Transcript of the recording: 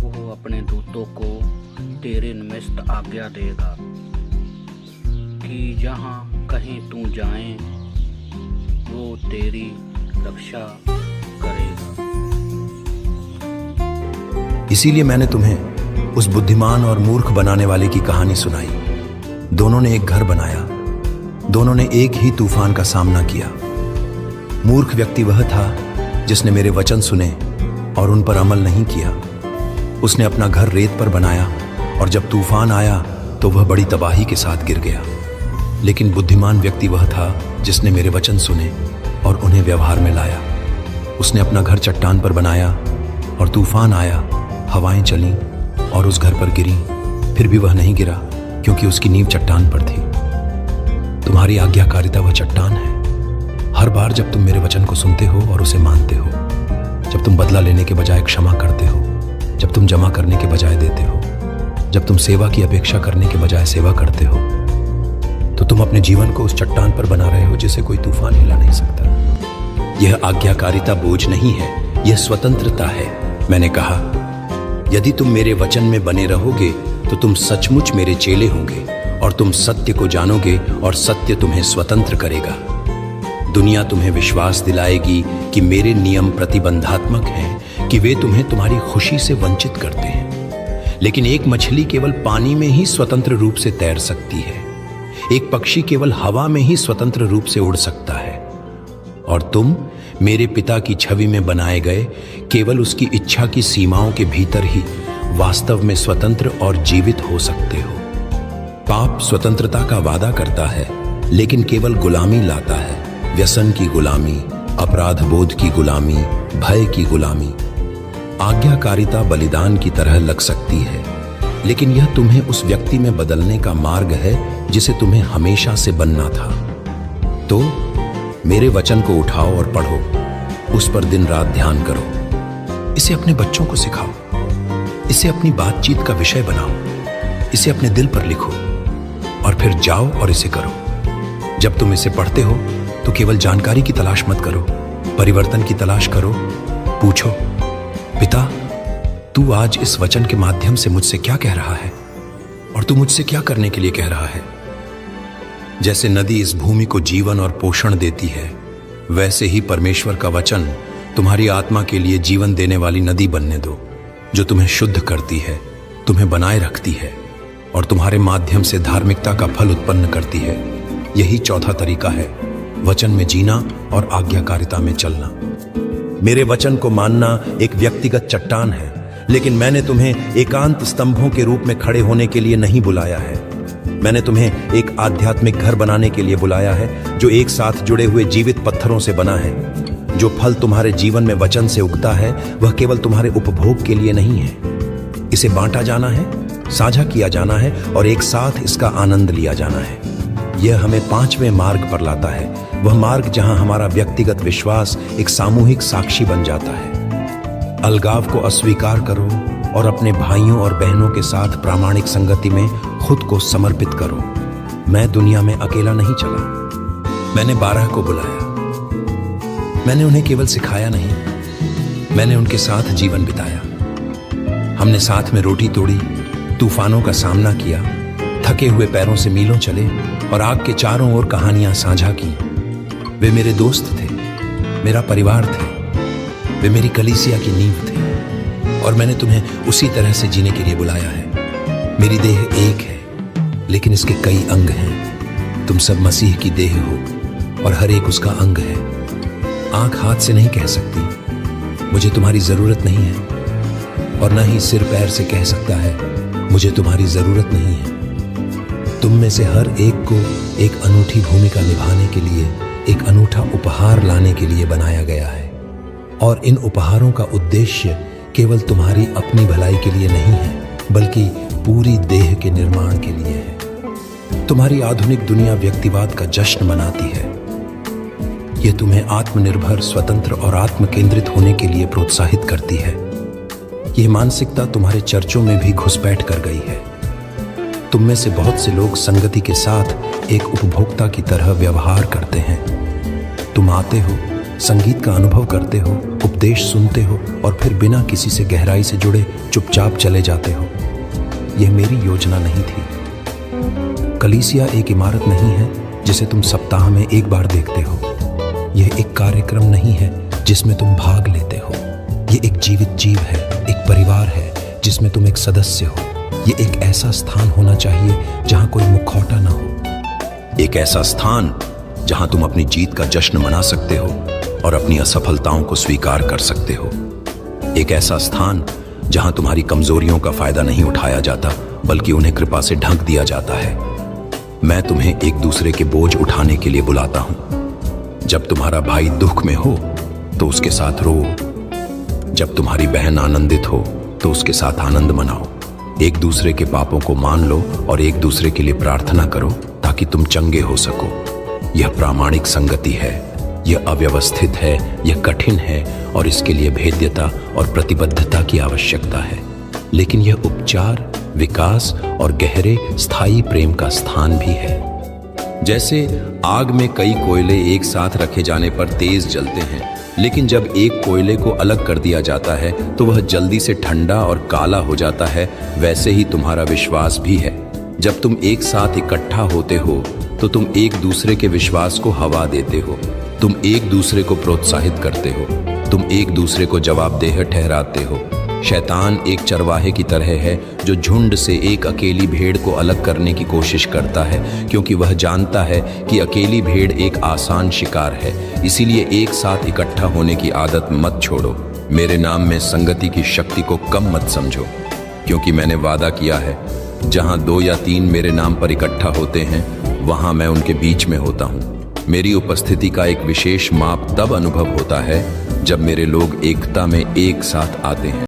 वो अपने दूतों को तेरे निमित्त आज्ञा देगा कि जहाँ कहीं तू जाए वो तेरी रक्षा करेगा। इसीलिए मैंने तुम्हें उस बुद्धिमान और मूर्ख बनाने वाले की कहानी सुनाई। दोनों ने एक घर बनाया, दोनों ने एक ही तूफान का सामना किया। मूर्ख व्यक्ति वह था जिसने मेरे वचन सुने और उन पर अमल नहीं किया। उसने अपना घर रेत पर बनाया और जब तूफान आया तो वह बड़ी तबाही के साथ गिर गया। लेकिन बुद्धिमान व्यक्ति वह था जिसने मेरे वचन सुने और उन्हें व्यवहार में लाया। उसने अपना घर चट्टान पर बनाया और तूफान आया, हवाएं चलीं और उस घर पर गिरी, फिर भी वह नहीं गिरा क्योंकि उसकी नींव चट्टान पर थी। तुम्हारी आज्ञाकारिता वह चट्टान है। हर बार जब तुम मेरे वचन को सुनते हो और उसे मानते हो, जब तुम बदला लेने के बजाय क्षमा करते हो, जब तुम जमा करने के बजाय देते हो, जब तुम सेवा की अपेक्षा करने के बजाय सेवा करते हो, तो तुम अपने जीवन को उस चट्टान पर बना रहे हो जिसे कोई तूफान हिला नहीं सकता। यह आज्ञाकारिता बोझ नहीं है, यह स्वतंत्रता है। मैंने कहा, यदि तुम मेरे वचन में बने रहोगे तो तुम सचमुच मेरे चेले होंगे और तुम सत्य को जानोगे और सत्य तुम्हें स्वतंत्र करेगा। दुनिया तुम्हें विश्वास दिलाएगी कि मेरे नियम प्रतिबंधात्मक हैं, कि वे तुम्हें तुम्हारी खुशी से वंचित करते हैं। लेकिन एक मछली केवल पानी में ही स्वतंत्र रूप से तैर सकती है, एक पक्षी केवल हवा में ही स्वतंत्र रूप से उड़ सकता है, और तुम मेरे पिता की छवि में बनाए गए केवल उसकी इच्छा की सीमाओं के भीतर ही वास्तव में स्वतंत्र और जीवित हो सकते हो। पाप स्वतंत्रता का वादा करता है लेकिन केवल गुलामी लाता है। व्यसन की गुलामी, अपराध बोध की गुलामी, भय की गुलामी। आज्ञाकारिता बलिदान की तरह लग सकती है, लेकिन यह तुम्हें उस व्यक्ति में बदलने का मार्ग है जिसे तुम्हें हमेशा से बनना था। तो मेरे वचन को उठाओ और पढ़ो, उस पर दिन रात ध्यान करो। इसे अपने बच्चों को सिखाओ, इसे अपनी बातचीत का विषय बनाओ, इसे अपने दिल पर लिखो और फिर जाओ और इसे करो। जब तुम इसे पढ़ते हो तो केवल जानकारी की तलाश मत करो, परिवर्तन की तलाश करो। पूछो, पिता, तू आज इस वचन के माध्यम से मुझसे क्या कह रहा है और तू मुझसे क्या करने के लिए कह रहा है। जैसे नदी इस भूमि को जीवन और पोषण देती है, वैसे ही परमेश्वर का वचन तुम्हारी आत्मा के लिए जीवन देने वाली नदी बनने दो, जो तुम्हें शुद्ध करती है, तुम्हें बनाए रखती है और तुम्हारे माध्यम से धार्मिकता का फल उत्पन्न करती है। यही चौथा तरीका है, वचन में जीना और आज्ञाकारिता में चलना। मेरे वचन को मानना एक व्यक्तिगत चट्टान है, लेकिन मैंने तुम्हें एकांत स्तंभों के रूप में खड़े होने के लिए नहीं बुलाया है। मैंने तुम्हें एक आध्यात्मिक घर बनाने के लिए बुलाया है, जो एक साथ जुड़े हुए जीवित पत्थरों से बना है। जो फल तुम्हारे जीवन में वचन से उगता है, वह केवल तुम्हारे उपभोग के लिए नहीं है। इसे बांटा जाना है, साझा किया जाना है और एक साथ इसका आनंद लिया जाना है। यह हमें 5वें मार्ग पर लाता है, वह मार्ग जहां हमारा व्यक्तिगत विश्वास एक सामूहिक साक्षी बन जाता है। अलगाव को अस्वीकार करो और अपने भाइयों और बहनों के साथ प्रामाणिक संगति में खुद को समर्पित करो। मैं दुनिया में अकेला नहीं चला, मैंने 12 को बुलाया। मैंने उन्हें केवल सिखाया नहीं, मैंने उनके साथ जीवन बिताया। हमने साथ में रोटी तोड़ी, तूफानों का सामना किया, थके हुए पैरों से मीलों चले और आग के चारों ओर कहानियां साझा की। वे मेरे दोस्त थे, मेरा परिवार थे, वे मेरी कलीसिया की नींव थे और मैंने तुम्हें उसी तरह से जीने के लिए बुलाया है। मेरी देह एक है, लेकिन इसके कई अंग हैं। तुम सब मसीह की देह हो और हर एक उसका अंग है। आंख हाथ से नहीं कह सकती, मुझे तुम्हारी जरूरत नहीं है, और न ही सिर पैर से कह सकता है, मुझे तुम्हारी जरूरत नहीं है। तुम में से हर एक को एक अनूठी भूमिका निभाने के लिए, एक अनूठा उपहार लाने के लिए बनाया गया है, और इन उपहारों का उद्देश्य केवल तुम्हारी अपनी भलाई के लिए नहीं है, बल्कि पूरी देह के निर्माण के लिए है। तुम्हारी आधुनिक दुनिया व्यक्तिवाद का जश्न मनाती है। यह तुम्हें आत्मनिर्भर, स्वतंत्र और आत्म केंद्रित होने के लिए प्रोत्साहित करती है। यह मानसिकता तुम्हारे चर्चों में भी घुसपैठ कर गई है। तुम में से बहुत से लोग संगति के साथ एक उपभोक्ता की तरह व्यवहार करते हैं। तुम आते हो, संगीत का अनुभव करते हो, उपदेश सुनते हो और फिर बिना किसी से गहराई से जुड़े चुपचाप चले जाते हो। यह मेरी योजना नहीं थी। कलीसिया एक इमारत नहीं है जिसे तुम सप्ताह में एक बार देखते हो। यह एक कार्यक्रम नहीं है जिसमें तुम भाग लेते हो। यह एक जीवित जीव है, एक परिवार है जिसमें तुम एक सदस्य हो। यह एक ऐसा स्थान होना चाहिए जहां कोई मुखौटा ना हो। एक ऐसा स्थान जहां तुम अपनी जीत का जश्न मना सकते हो और अपनी असफलताओं को स्वीकार कर सकते हो। एक ऐसा स्थान जहां तुम्हारी कमजोरियों का फायदा नहीं उठाया जाता, बल्कि उन्हें कृपा से ढक दिया जाता है। मैं तुम्हें एक दूसरे के बोझ उठाने के लिए बुलाता हूं। जब तुम्हारा भाई दुख में हो तो उसके साथ रो। जब तुम्हारी बहन आनंदित हो तो उसके साथ आनंद मनाओ। एक दूसरे के पापों को मान लो और एक दूसरे के लिए प्रार्थना करो ताकि तुम चंगे हो सको। यह प्रामाणिक संगति है, यह अव्यवस्थित है, यह कठिन है और इसके लिए भेद्यता और प्रतिबद्धता की आवश्यकता है। लेकिन यह उपचार, विकास और गहरे स्थायी प्रेम का स्थान भी है। जैसे आग में कई कोयले एक साथ रखे जाने पर तेज जलते हैं, लेकिन जब एक कोयले को अलग कर दिया जाता है तो वह जल्दी से ठंडा और काला हो जाता है। वैसे ही तुम्हारा विश्वास भी है। जब तुम एक साथ इकट्ठा होते हो तो तुम एक दूसरे के विश्वास को हवा देते हो। तुम एक दूसरे को प्रोत्साहित करते हो। तुम एक दूसरे को जवाबदेह ठहराते हो। शैतान एक चरवाहे की तरह है जो झुंड से एक अकेली भेड़ को अलग करने की कोशिश करता है, क्योंकि वह जानता है कि अकेली भेड़ एक आसान शिकार है। इसीलिए एक साथ इकट्ठा होने की आदत मत छोड़ो। मेरे नाम में संगति की शक्ति को कम मत समझो, क्योंकि मैंने वादा किया है, जहां 2 या 3 मेरे नाम पर इकट्ठा होते हैं, वहां मैं उनके बीच में होता हूं। मेरी उपस्थिति का एक विशेष माप तब अनुभव होता है जब मेरे लोग एकता में एक साथ आते हैं।